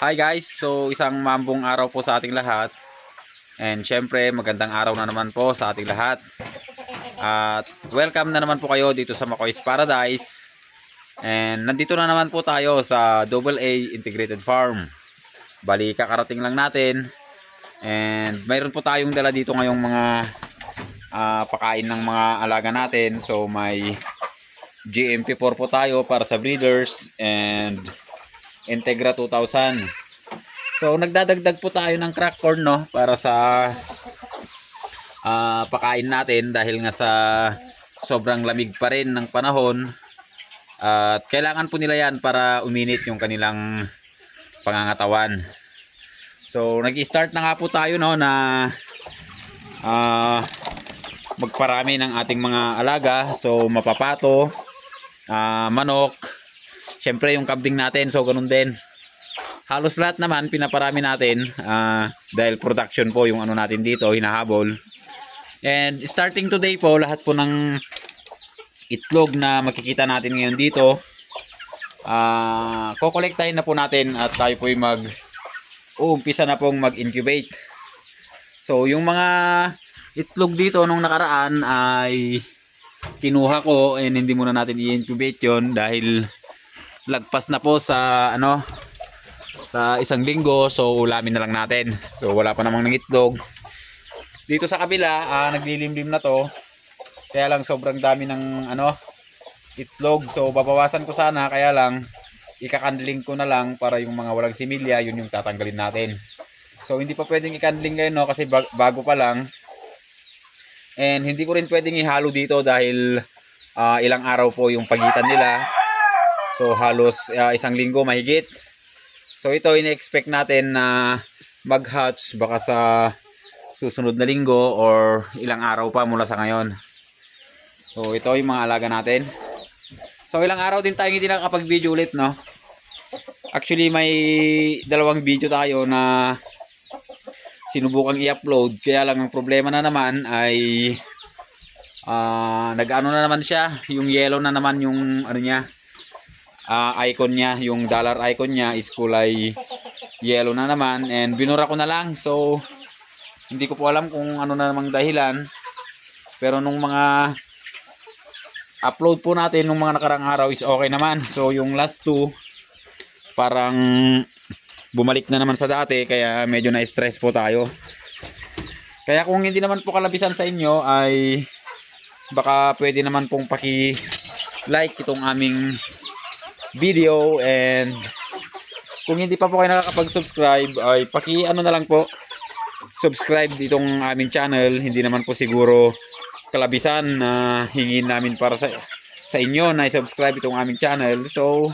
Hi guys, so isang mambong araw po sa ating lahat. And syempre magandang araw na naman po sa ating lahat. At welcome na naman po kayo dito sa Makoy's Paradise. And nandito na naman po tayo sa AA Integrated Farm. Bali kakarating lang natin. And mayroon po tayong dala dito ngayong mga pakain ng mga alaga natin. So may GMP4 po tayo para sa breeders and Integra 2000. So nagdadagdag po tayo ng crack corn, no, para sa pakain natin dahil nga sa sobrang lamig pa rin ng panahon at kailangan po nila yan para uminit yung kanilang pangangatawan. So nag-start na nga po tayo, no, na magparami ng ating mga alaga. So mapapato, manok, syempre yung kambing natin, so ganun din. Halos lahat naman pinaparami natin dahil production po yung ano natin dito, hinahabol. And starting today po, lahat po ng itlog na makikita natin ngayon dito, kokolektahin na po natin at tayo po yung umpisa na pong mag-incubate. So yung mga itlog dito nung nakaraan ay kinuha ko and hindi muna natin i-incubate yon dahil lagpas na po sa sa isang linggo, so ulamin na lang natin. So wala pa namang itlog. Dito sa kabila, naglilimlim na to. Kaya lang sobrang dami ng itlog. So babawasan ko sana, kaya lang ikakandling ko na lang para yung mga walang similya, yun yung tatanggalin natin. So hindi pa pwedeng ikandling ngayon, no, kasi bago pa lang. And hindi ko rin pwedeng ihalo dito dahil ilang araw po yung pagitan nila. So halos isang linggo mahigit. So ito ine-expect natin na mag-hatch baka sa susunod na linggo or ilang araw pa mula sa ngayon. So ito yung mga alaga natin. So ilang araw din tayo hindi nakakapag-video ulit, no. Actually may dalawang video tayo na sinubukang i-upload, kaya lang ang problema na naman ay nag-ano na naman siya, yung yellow na naman yung niya. Icon niya, yung dollar icon niya is kulay yellow na naman and binura ko na lang. So hindi ko po alam kung ano na namang dahilan, pero nung mga upload po natin nung mga nakarang araw is okay naman. So yung last two parang bumalik na naman sa dati, kaya medyo na-stress po tayo. Kaya kung hindi naman po kalabisan sa inyo ay baka pwede naman pong paki-like itong aming video, and kung hindi pa po kayo nakakapag-subscribe ay na lang po subscribe ditong aming channel. Hindi naman po siguro kalabisan na hingin namin para sa inyo na i-subscribe itong aming channel. So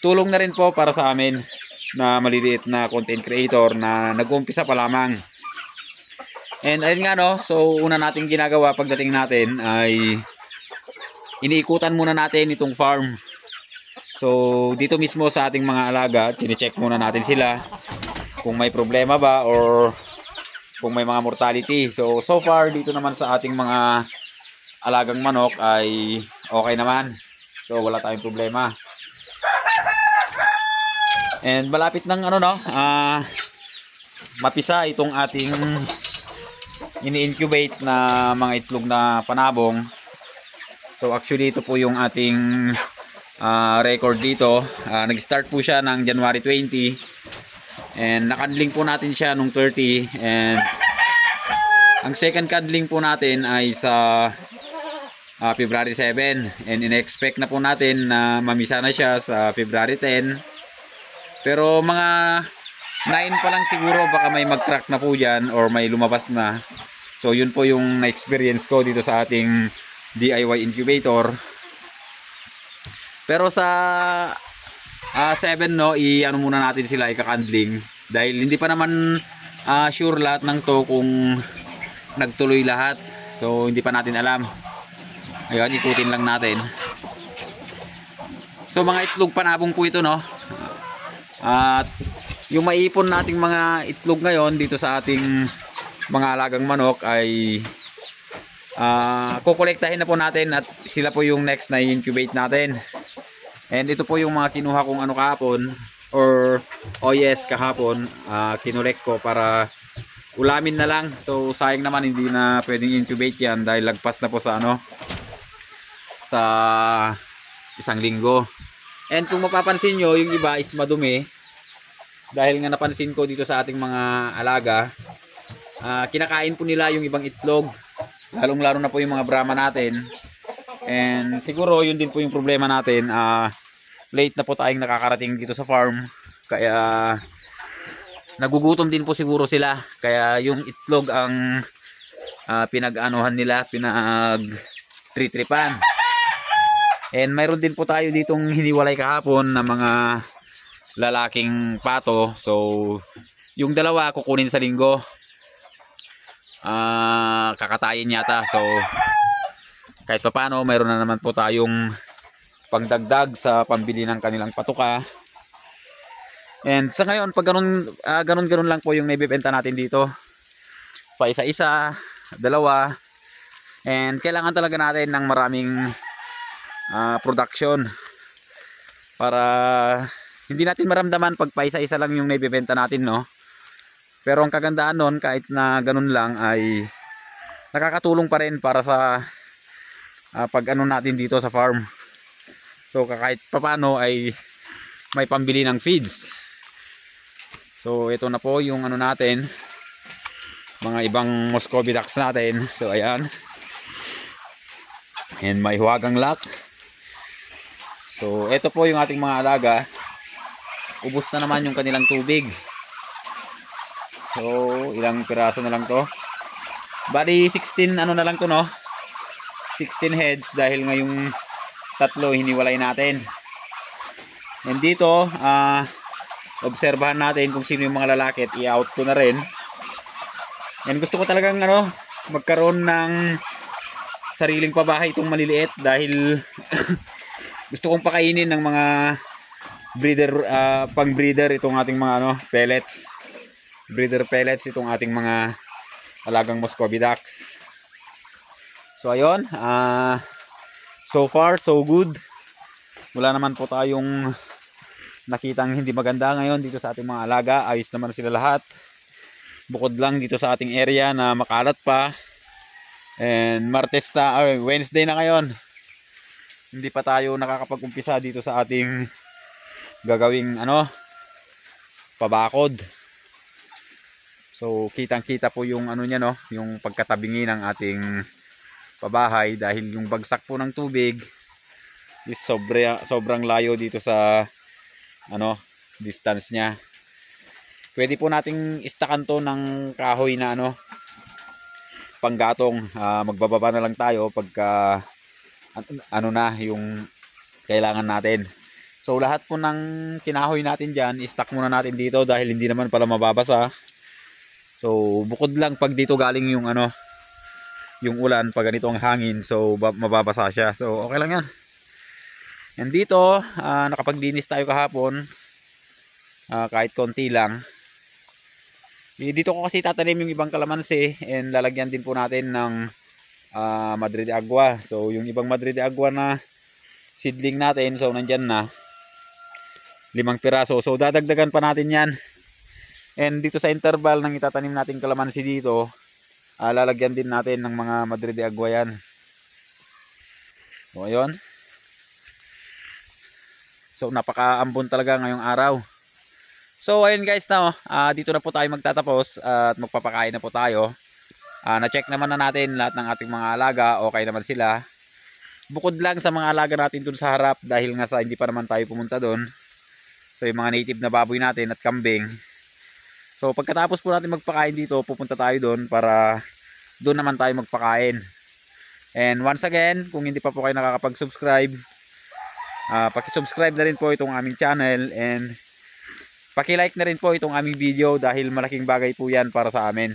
tulong na rin po para sa amin na maliliit na content creator na nag-uumpisa pa lamang. And ayun nga, no, so una nating ginagawa pagdating natin ay iniikutan muna natin itong farm. So dito mismo sa ating mga alaga, tine-check muna natin sila kung may problema ba or kung may mga mortality. So far dito naman sa ating mga alagang manok ay okay naman. So wala tayong problema. And malapit ng mapisa itong ating ini-incubate na mga itlog na panabong. So actually ito po yung ating record dito. Nag-start po siya ng January 20 and nakandling po natin siya nung 30, and ang second candling po natin ay sa February 7, and in-expect na po natin na mamisa na siya sa February 10. Pero mga 9 pa lang siguro baka may mag-crack na po dyan or may lumabas na. So yun po yung na-experience ko dito sa ating DIY incubator. Pero sa 7, no, i-ano muna natin sila, ikakandling, dahil hindi pa naman sure lahat ng to kung nagtuloy lahat. So hindi pa natin alam. Ayun, ikutin lang natin. So mga itlog panabong po ito, no. At yung maipon nating mga itlog ngayon dito sa ating mga alagang manok ay kukolektahin na po natin at sila po yung next na i-incubate natin. And ito po yung mga kinuha kong kahapon or oyes kahapon, kinulek ko para ulamin na lang. So sayang naman hindi na pwedeng intubate yan dahil lagpas na po sa ano, sa 1 linggo. And kung mapapansin nyo, yung iba is madumi dahil nga napansin ko dito sa ating mga alaga, kinakain po nila yung ibang itlog, lalong lalo na po yung mga Brahma natin. And siguro yun din po yung problema natin, late na po tayong nakakarating dito sa farm, kaya nagugutom din po siguro sila, kaya yung itlog ang pinag-anuhan nila, pinag-tritripan. And mayroon din po tayo ditong hiniwalay kahapon na mga lalaking pato. So yung dalawa kukunin sa linggo, kakatayin yata. So kahit pa paano mayroon na naman po tayong pangdagdag sa pambili ng kanilang patuka. And sa ngayon pag ganun lang po yung naibibenta natin dito, pa isa-isa, dalawa. And kailangan talaga natin ng maraming production para hindi natin maramdaman pag paisa-isa lang yung naibibenta natin, no? Pero ang kagandaan nun, kahit na ganun lang, ay nakakatulong pa rin para sa pag ano natin dito sa farm. So kahit papano ay may pambili ng feeds. So ito na po yung ano natin, mga ibang Muscovy ducks natin. So ayan, and may huwagang lock. So ito po yung ating mga alaga, ubos na naman yung kanilang tubig. So ilang piraso na lang to, bali 16 ano na lang to, no, 16 heads dahil ngayong tatlo hiniwalay natin. And dito obserbahan natin kung sino yung mga lalaki at i-out ko na rin. And gusto ko talagang ano, magkaroon ng sariling pabahay itong maliliit dahil gusto kong pakainin ng mga breeder, pang breeder itong ating mga ano, pellets, breeder pellets itong ating mga alagang Muscovy ducks. So ayun, so far so good. Wala naman po tayong nakitang hindi maganda ngayon dito sa ating mga alaga. Ayos naman sila lahat, bukod lang dito sa ating area na makalat pa. And Martes na, Wednesday na ngayon, hindi pa tayo nakakapag-umpisa dito sa ating gagawing ano, pabakod. So kitang-kita po yung ano niya, no, yung pagkatabingi ng ating pabahay dahil yung bagsak po ng tubig is sobrang layo dito sa ano, distance niya. Pwede po nating istakan to ng kahoy na ano, panggatong. Magbababa na lang tayo pagka ano na yung kailangan natin. So lahat po ng kinahoy natin dyan, i-stack muna natin dito dahil hindi naman pala mababasa. So bukod lang pag dito galing yung ano, yung ulan, pag ganito ang hangin, so mababasa siya. So okay lang yan. And dito nakapaglinis tayo kahapon, kahit konti lang. Dito ko kasi tatanim yung ibang kalamansi, and lalagyan din po natin ng Madre de Agua. So yung ibang Madre de Agua na seedling natin, so nandyan na 5 piraso. So dadagdagan pa natin yan. And dito sa interval ng itatanim natin kalamansi dito, lalagyan din natin ng mga Madre de Agua yan. So ayun. So napakaambon talaga ngayong araw. So ayun guys, na dito na po tayo magtatapos at magpapakain na po tayo. Na-check naman na natin lahat ng ating mga alaga, okay naman sila. Bukod lang sa mga alaga natin dun sa harap dahil nga sa hindi pa naman tayo pumunta dun. So yung mga native na baboy natin at kambing. So pagkatapos po natin magpakain dito, pupunta tayo dun para dun naman tayo magpakain. And once again, kung hindi pa po kayo nakakapag-subscribe, paki-subscribe na rin po itong aming channel, and paki-like na rin po itong aming video dahil malaking bagay po yan para sa amin.